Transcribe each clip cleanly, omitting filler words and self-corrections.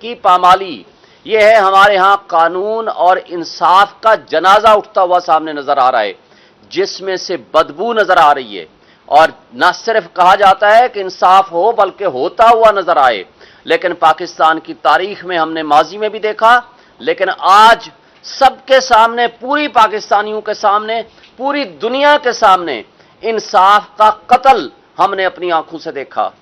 की पामाली, ये है हमारे यहाँ कानून और इंसाफ का जनाजा उठता हुआ सामने नजर आ रहा है, जिसमें से बदबू नजर आ रही है। और न सिर्फ कहा जाता है कि इंसाफ हो, बल्कि होता हुआ नजर आए। लेकिन पाकिस्तान की तारीख में हमने माजी में भी देखा, लेकिन आज सबके सामने, पूरी पाकिस्तानियों के सामने, पूरी दुनिया के सामने इंसाफ का कत्ल हमने अपनी आंखों से देखा।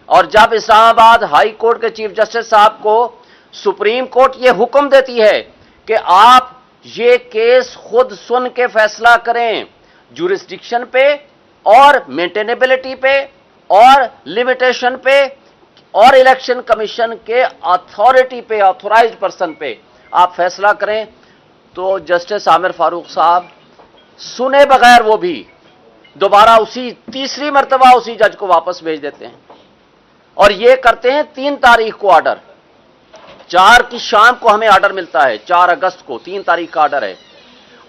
और जब इस्लामाबाद हाई कोर्ट के चीफ जस्टिस साहब को सुप्रीम कोर्ट ये हुक्म देती है कि आप ये केस खुद सुन के फैसला करें, जुरिस्डिक्शन पे और मेंटेनेबिलिटी पे और लिमिटेशन पे और इलेक्शन कमीशन के अथॉरिटी पे, ऑथोराइज्ड पर्सन पे आप फैसला करें, तो जस्टिस आमिर फारूक साहब सुने बगैर वो भी दोबारा उसी तीसरी मर्तबा उसी जज को वापस भेज देते हैं। और ये करते हैं 3 तारीख को ऑर्डर, 4 की शाम को हमें ऑर्डर मिलता है, 4 अगस्त को 3 तारीख का ऑर्डर है।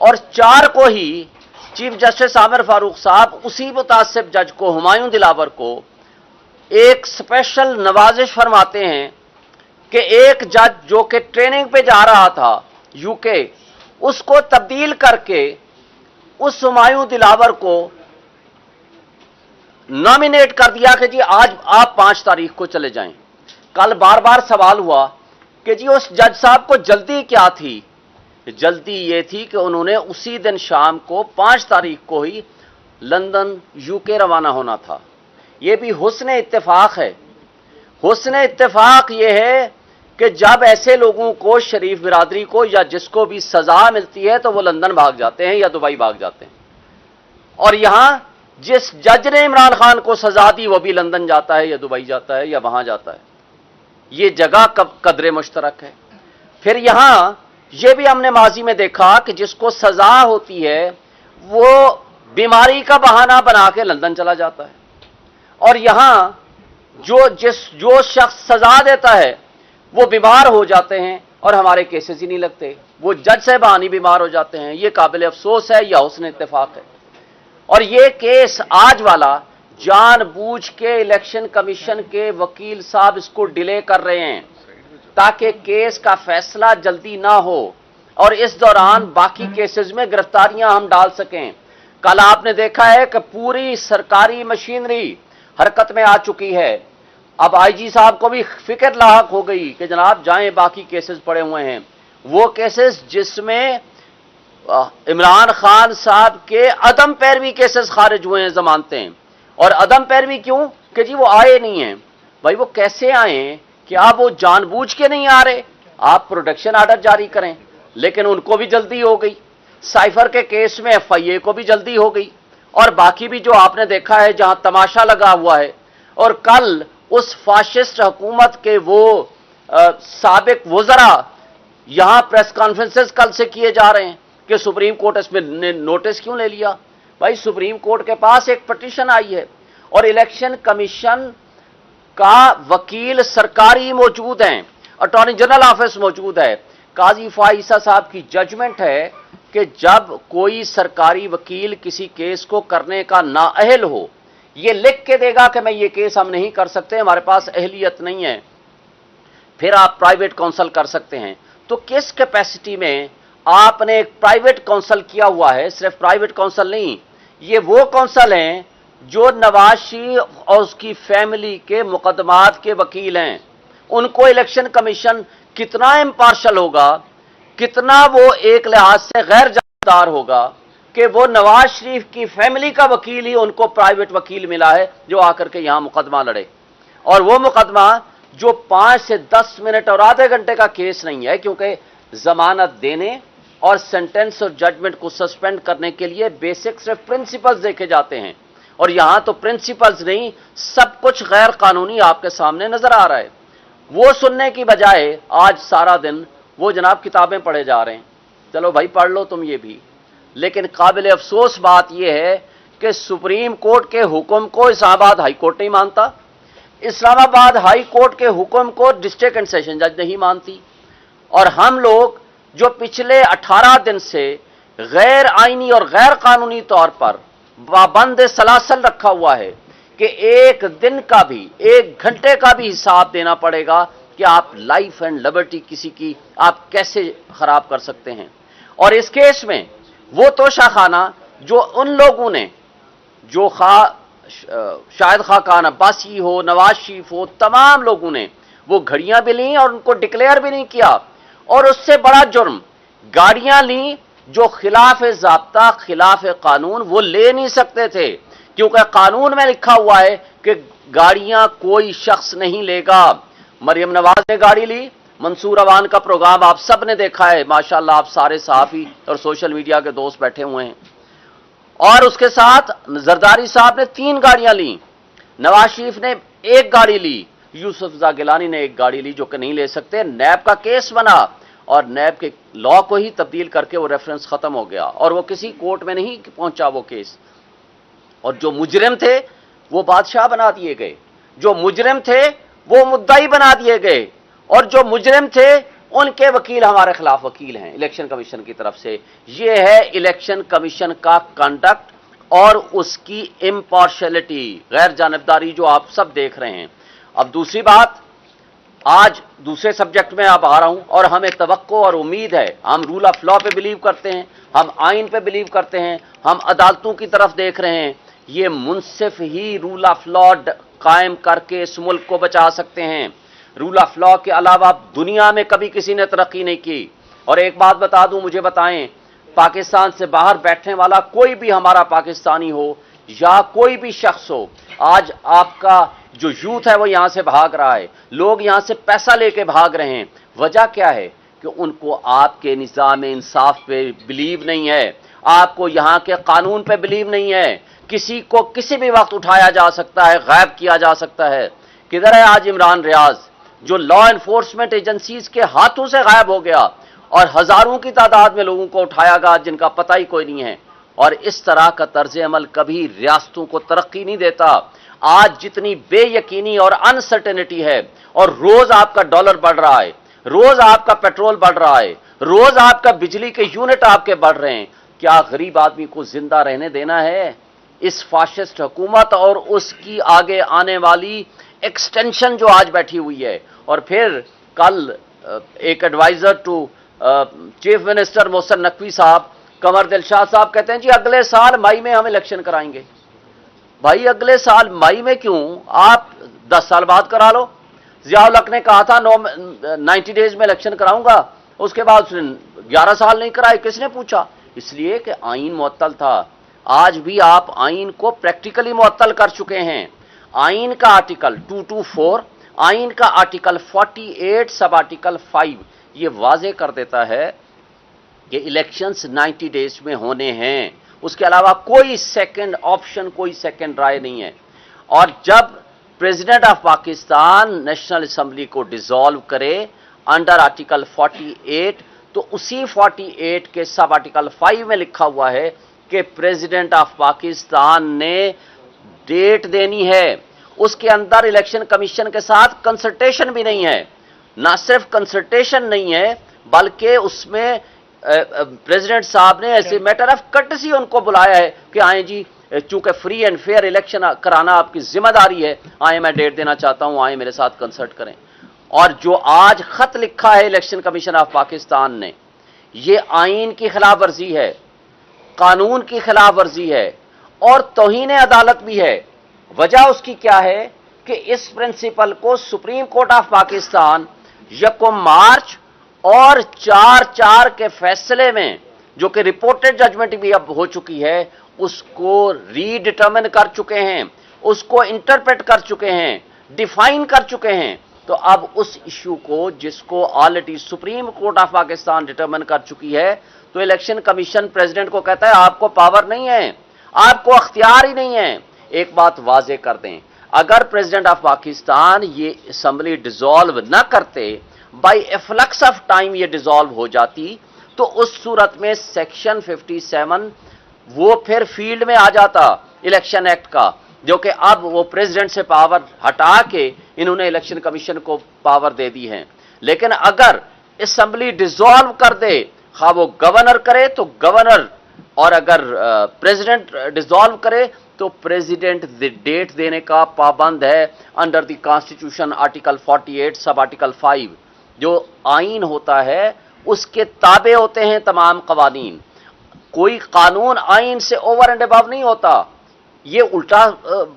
और 4 को ही चीफ जस्टिस आमिर फारूक साहब उसी मुतासिब जज को, हुमायूं दिलावर को, एक स्पेशल नवाजिश फरमाते हैं कि एक जज जो कि ट्रेनिंग पे जा रहा था यूके, उसको तब्दील करके उस हुमायूं दिलावर को नॉमिनेट कर दिया कि जी आज आप 5 तारीख को चले जाएं। कल बार बार सवाल हुआ कि जी उस जज साहब को जल्दी क्या थी? जल्दी ये थी कि उन्होंने उसी दिन शाम को 5 तारीख को ही लंदन यूके रवाना होना था। ये भी हुस्न इत्तेफाक है। हुस्न इत्तेफाक ये है कि जब ऐसे लोगों को, शरीफ बिरादरी को, या जिसको भी सजा मिलती है तो वो लंदन भाग जाते हैं या दुबई भाग जाते हैं। और यहां जिस जज ने इमरान खान को सजा दी वो भी लंदन जाता है या दुबई जाता है या वहां जाता है। ये जगह कदरे मुश्तरक है। फिर यहां ये भी हमने माजी में देखा कि जिसको सजा होती है वो बीमारी का बहाना बना के लंदन चला जाता है। और यहां जो शख्स सजा देता है वो बीमार हो जाते हैं और हमारे केसेस ही नहीं लगते, वो जज साहबान ही बीमार हो जाते हैं। ये काबिल अफसोस है या हुस्न इत्तेफाक है। और ये केस आज वाला जानबूझ के इलेक्शन कमीशन के वकील साहब इसको डिले कर रहे हैं ताकि केस का फैसला जल्दी ना हो और इस दौरान बाकी केसेस में गिरफ्तारियां हम डाल सकें। कल आपने देखा है कि पूरी सरकारी मशीनरी हरकत में आ चुकी है। अब आईजी साहब को भी फिक्र लाहक हो गई कि जनाब जाएं, बाकी केसेस पड़े हुए हैं, वो केसेस जिसमें इमरान खान साहब के अदम पैरवी केसेस खारिज हुए हैं, जमानतें। और अदम पैरवी क्यों? कि जी वो आए नहीं हैं। भाई वो कैसे आए? क्या वो जानबूझ के नहीं आ रहे? आप प्रोटेक्शन ऑर्डर जारी करें, लेकिन उनको भी जल्दी हो गई। साइफर के केस में एफआईए को भी जल्दी हो गई। और बाकी भी जो आपने देखा है जहां तमाशा लगा हुआ है। और कल उस फाशिस्ट हुकूमत के वो साबिक वज़रा यहां प्रेस कॉन्फ्रेंसेस कल से किए जा रहे हैं कि सुप्रीम कोर्ट इसमें नोटिस क्यों ले लिया। भाई सुप्रीम कोर्ट के पास एक पिटीशन आई है और इलेक्शन कमीशन का वकील सरकारी मौजूद हैं, अटॉर्नी जनरल ऑफिस मौजूद है। काजी फाइसा साहब की जजमेंट है कि जब कोई सरकारी वकील किसी केस को करने का नाअहल हो, ये लिख के देगा कि मैं ये केस हम नहीं कर सकते, हमारे पास अहलियत नहीं है, फिर आप प्राइवेट काउंसिल कर सकते हैं। तो किस कैपेसिटी में आपने एक प्राइवेट काउंसिल किया हुआ है? सिर्फ प्राइवेट काउंसिल नहीं, ये वो काउंसिल हैं जो नवाज शरीफ और उसकी फैमिली के मुकदमात के वकील हैं। उनको इलेक्शन कमीशन कितना इम्पार्शल होगा, कितना वो एक लिहाज से गैर जानबदार होगा कि वो नवाज शरीफ की फैमिली का वकील ही उनको प्राइवेट वकील मिला है जो आकर के यहां मुकदमा लड़े। और वो मुकदमा जो 5 से 10 मिनट और आधे घंटे का केस नहीं है, क्योंकि जमानत देने और सेंटेंस और जजमेंट को सस्पेंड करने के लिए बेसिक सिर्फ प्रिंसिपल्स देखे जाते हैं। और यहां तो प्रिंसिपल्स नहीं, सब कुछ गैर कानूनी आपके सामने नजर आ रहा है। वो सुनने की बजाय आज सारा दिन वो जनाब किताबें पढ़े जा रहे हैं। चलो भाई पढ़ लो तुम ये भी, लेकिन काबिल अफसोस बात यह है कि सुप्रीम कोर्ट के हुक्म को इस्लामाबाद हाई कोर्ट नहीं मानता, इस्लामाबाद हाई कोर्ट के हुक्म को डिस्ट्रिक्ट एंड सेशन जज नहीं मानती। और हम लोग जो पिछले 18 दिन से गैर आईनी और गैर कानूनी तौर पर पाबंद सलासल रखा हुआ है कि एक दिन का भी, एक घंटे का भी हिसाब देना पड़ेगा कि आप लाइफ एंड लिबर्टी किसी की आप कैसे खराब कर सकते हैं। और इस केस में वो तोशाखाना जो उन लोगों ने, जो शाहिद खान अब्बासी हो, नवाज शरीफ हो, तमाम लोगों ने वो घड़ियां भी ली और उनको डिक्लेयर भी नहीं किया। और उससे बड़ा जुर्म गाड़ियां ली जो खिलाफ ज़ाब्ता, खिलाफ कानून, वो ले नहीं सकते थे, क्योंकि कानून में लिखा हुआ है कि गाड़ियां कोई शख्स नहीं लेगा। मरियम नवाज ने गाड़ी ली, मंसूर अवान का प्रोग्राम आप सब ने देखा है, माशाल्लाह आप सारे सहाफ़ी और सोशल मीडिया के दोस्त बैठे हुए हैं। और उसके साथ जरदारी साहब ने 3 गाड़ियां ली, नवाज शरीफ ने 1 गाड़ी ली, यूसुफ रज़ा गिलानी ने 1 गाड़ी ली, जो कि नहीं ले सकते। नैब का केस बना और नैब के लॉ को ही तब्दील करके वो रेफरेंस खत्म हो गया और वो किसी कोर्ट में नहीं पहुंचा वो केस। और जो मुजरिम थे वो बादशाह बना दिए गए, जो मुजरिम थे वो मुद्दाई बना दिए गए, और जो मुजरिम थे उनके वकील हमारे खिलाफ वकील हैं इलेक्शन कमीशन की तरफ से। ये है इलेक्शन कमीशन का कंडक्ट और उसकी इम्पार्शियलिटी, गैर जानिबदारी जो आप सब देख रहे हैं। अब दूसरी बात, आज दूसरे सब्जेक्ट में आप आ रहा हूं, और हमें तवक्को और उम्मीद है, हम रूल ऑफ लॉ पे बिलीव करते हैं, हम आइन पे बिलीव करते हैं, हम अदालतों की तरफ देख रहे हैं। ये मुनसिफ ही रूल ऑफ लॉ कायम करके इस मुल्क को बचा सकते हैं। रूल ऑफ लॉ के अलावा दुनिया में कभी किसी ने तरक्की नहीं की। और एक बात बता दूं, मुझे बताएं, पाकिस्तान से बाहर बैठने वाला कोई भी हमारा पाकिस्तानी हो या कोई भी शख्स हो, आज आपका जो यूथ है वो यहां से भाग रहा है, लोग यहां से पैसा लेके भाग रहे हैं। वजह क्या है कि उनको आपके निज़ाम इंसाफ पे बिलीव नहीं है, आपको यहां के कानून पे बिलीव नहीं है। किसी को किसी भी वक्त उठाया जा सकता है, गायब किया जा सकता है। किधर है आज इमरान रियाज, जो लॉ एनफोर्समेंट एजेंसीज के हाथों से गायब हो गया और हजारों की तादाद में लोगों को उठाया गया जिनका पता ही कोई नहीं है। और इस तरह का तर्ज अमल कभी रियासतों को तरक्की नहीं देता। आज जितनी बेयकीनी और अनसर्टेनिटी है, और रोज आपका डॉलर बढ़ रहा है, रोज आपका पेट्रोल बढ़ रहा है, रोज आपका बिजली के यूनिट आपके बढ़ रहे हैं, क्या गरीब आदमी को जिंदा रहने देना है? इस फाशिस्ट हुकूमत और उसकी आगे आने वाली एक्सटेंशन जो आज बैठी हुई है। और फिर कल एक adviser to chief minister Mohsin Naqvi साहब, कंवर दिलशाद साहब कहते हैं जी अगले साल मई में हम इलेक्शन कराएंगे। भाई अगले साल मई में क्यों, आप 10 साल बाद करा लो। ज़िया-उल हक ने कहा था 90 डेज में इलेक्शन कराऊंगा, उसके बाद उसने 11 साल नहीं कराए। किसने पूछा? इसलिए कि आइन मुअत्तल था। आज भी आप आइन को प्रैक्टिकली मुअत्तल कर चुके हैं। आइन का आर्टिकल 224, आइन का आर्टिकल 48 सब आर्टिकल 5 ये वाजे कर देता है कि इलेक्शंस 90 डेज में होने हैं, उसके अलावा कोई सेकंड ऑप्शन, कोई सेकंड राय नहीं है। और जब president of Pakistan national assembly को डिसॉल्व करे अंडर आर्टिकल 48, तो उसी 48 के सब आर्टिकल 5 में लिखा हुआ है कि प्रेसिडेंट ऑफ पाकिस्तान ने डेट देनी है। उसके अंदर इलेक्शन कमीशन के साथ कंसल्टेशन भी नहीं है। ना सिर्फ कंसल्टेशन नहीं है, बल्कि उसमें प्रेसिडेंट साहब ने ऐसे मैटर ऑफ कर्टसी उनको बुलाया है कि आए जी, चूंकि फ्री एंड फेयर इलेक्शन कराना आपकी जिम्मेदारी है, आए मैं डेट देना चाहता हूं, आए मेरे साथ कंसल्ट करें। और जो आज खत लिखा है इलेक्शन कमीशन ऑफ पाकिस्तान ने, ये आइन की खिलाफ वर्जी है, कानून की खिलाफ वर्जी है और तौहीन अदालत भी है। वजह उसकी क्या है कि इस प्रिंसिपल को सुप्रीम कोर्ट ऑफ पाकिस्तान 1 मार्च और 4/4 के फैसले में, जो कि रिपोर्टेड जजमेंट भी अब हो चुकी है, उसको रीडिटर्मिन कर चुके हैं, उसको इंटरप्रेट कर चुके हैं, डिफाइन कर चुके हैं। तो अब उस इशू को, जिसको already supreme court of Pakistan determine कर चुकी है, तो इलेक्शन कमीशन प्रेसिडेंट को कहता है आपको पावर नहीं है, आपको अख्तियार ही नहीं है। एक बात वाजे कर दें, अगर प्रेसिडेंट ऑफ पाकिस्तान ये असेंबली डिसॉल्व न करते, बाय एफ्लक्स ऑफ टाइम ये डिसॉल्व हो जाती, तो उस सूरत में सेक्शन 57 वो फिर फील्ड में आ जाता इलेक्शन एक्ट का, जो कि अब वो प्रेसिडेंट से पावर हटा के इन्होंने इलेक्शन कमीशन को पावर दे दी है। लेकिन अगर असेंबली डिसॉल्व कर दे, खा वो गवर्नर करे तो गवर्नर, और अगर प्रेसिडेंट डिसॉल्व करे तो प्रेसिडेंट डेट देने का पाबंद है under the constitution article 48 sub article 5। जो आइन होता है उसके ताबे होते हैं तमाम कवानीन। कोई कानून आइन से ओवर एंड अबव नहीं होता। ये उल्टा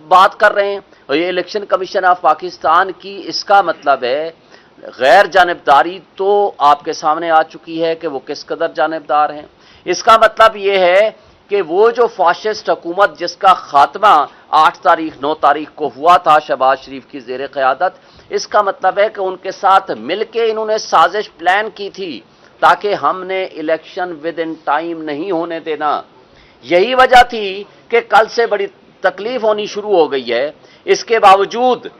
बात कर रहे हैं। और ये इलेक्शन कमीशन ऑफ पाकिस्तान की इसका मतलब है गैर जानिबदारी तो आपके सामने आ चुकी है कि वो किस कदर जानिबदार हैं। इसका मतलब ये है कि वो जो फाशिस्ट हुकूमत जिसका खात्मा 8 तारीख 9 तारीख को हुआ था शहबाज शरीफ की ज़ेर क़यादत, इसका मतलब है कि उनके साथ मिलके इन्होंने साजिश प्लान की थी ताकि हमने इलेक्शन विद इन टाइम नहीं होने देना। यही वजह थी कि कल से बड़ी तकलीफ होनी शुरू हो गई है। इसके बावजूद